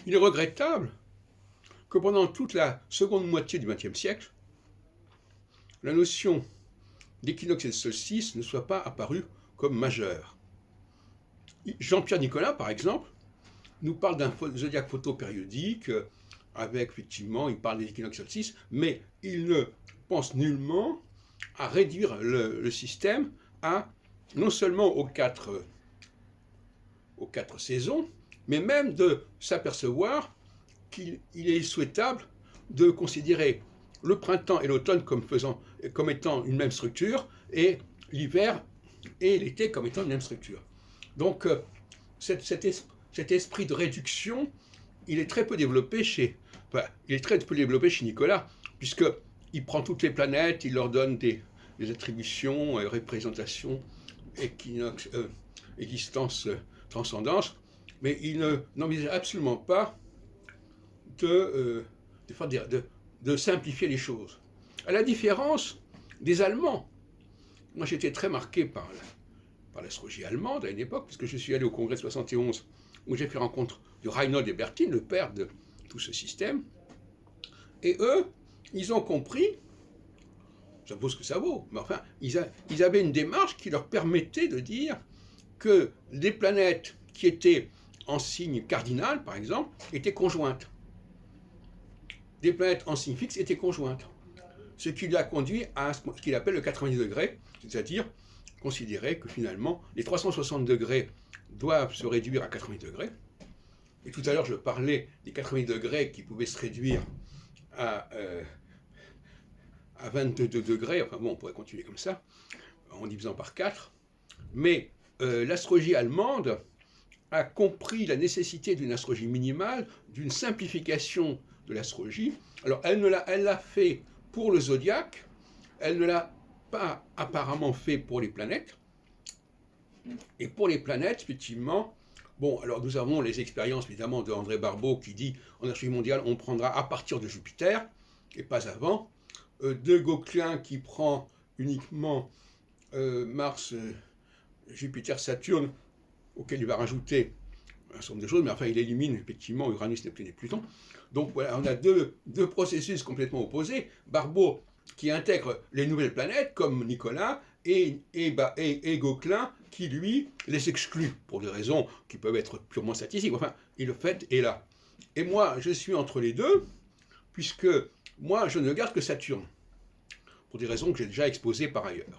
Il est regrettable que pendant toute la seconde moitié du XXe siècle, la notion d'équinoxe et de solstice ne soit pas apparue comme majeure. Jean-Pierre Nicolas, par exemple, nous parle d'un zodiaque photopériodique, avec effectivement, il parle des équinoxes et solstices, mais il ne pense nullement à réduire le système à non seulement aux quatre saisons, mais même de s'apercevoir qu'il est souhaitable de considérer le printemps et l'automne comme étant une même structure, et l'hiver et l'été comme étant une même structure. Donc cet esprit de réduction, il est très peu développé chez Nicolas, puisqu'il prend toutes les planètes, il leur donne des attributions, représentations, équinoxe, existence, transcendance, mais il n'envisage absolument pas de simplifier les choses. À la différence des Allemands. Moi, j'étais très marqué par l'astrologie allemande à une époque, puisque je suis allé au congrès de 71, où j'ai fait rencontre de Reinhold Ebertin, le père de tout ce système. Et eux, ils ont compris, ça vaut ce que ça vaut, mais enfin, ils avaient une démarche qui leur permettait de dire que les planètes qui étaient en signe cardinal, par exemple, étaient conjointes. Des planètes en signe fixe étaient conjointes. Ce qui l'a conduit à ce qu'il appelle le 90 degrés, c'est-à-dire considérer que finalement les 360 degrés doivent se réduire à 90 degrés. Et tout à l'heure, je parlais des 90 degrés qui pouvaient se réduire à 22 degrés. Enfin bon, on pourrait continuer comme ça, en divisant par 4. Mais l'astrologie allemande a compris la nécessité d'une astrologie minimale, d'une simplification de l'astrologie. Alors, elle l'a fait pour le zodiaque, elle ne l'a pas apparemment fait pour les planètes. Et pour les planètes, effectivement, bon, alors nous avons les expériences évidemment de André Barbeau qui dit en astrologie mondiale on prendra à partir de Jupiter et pas avant, de Gauquelin qui prend uniquement Mars, Jupiter, Saturne, auquel il va rajouter un certain nombre de choses, mais enfin il élimine effectivement Uranus, Neptune et Pluton. Donc voilà, on a deux processus complètement opposés. Barbeau qui intègre les nouvelles planètes, comme Nicolas, et Gauquelin qui, lui, les exclut, pour des raisons qui peuvent être purement statistiques. Enfin, et le fait est là. Et moi, je suis entre les deux, puisque moi, je ne garde que Saturne, pour des raisons que j'ai déjà exposées par ailleurs.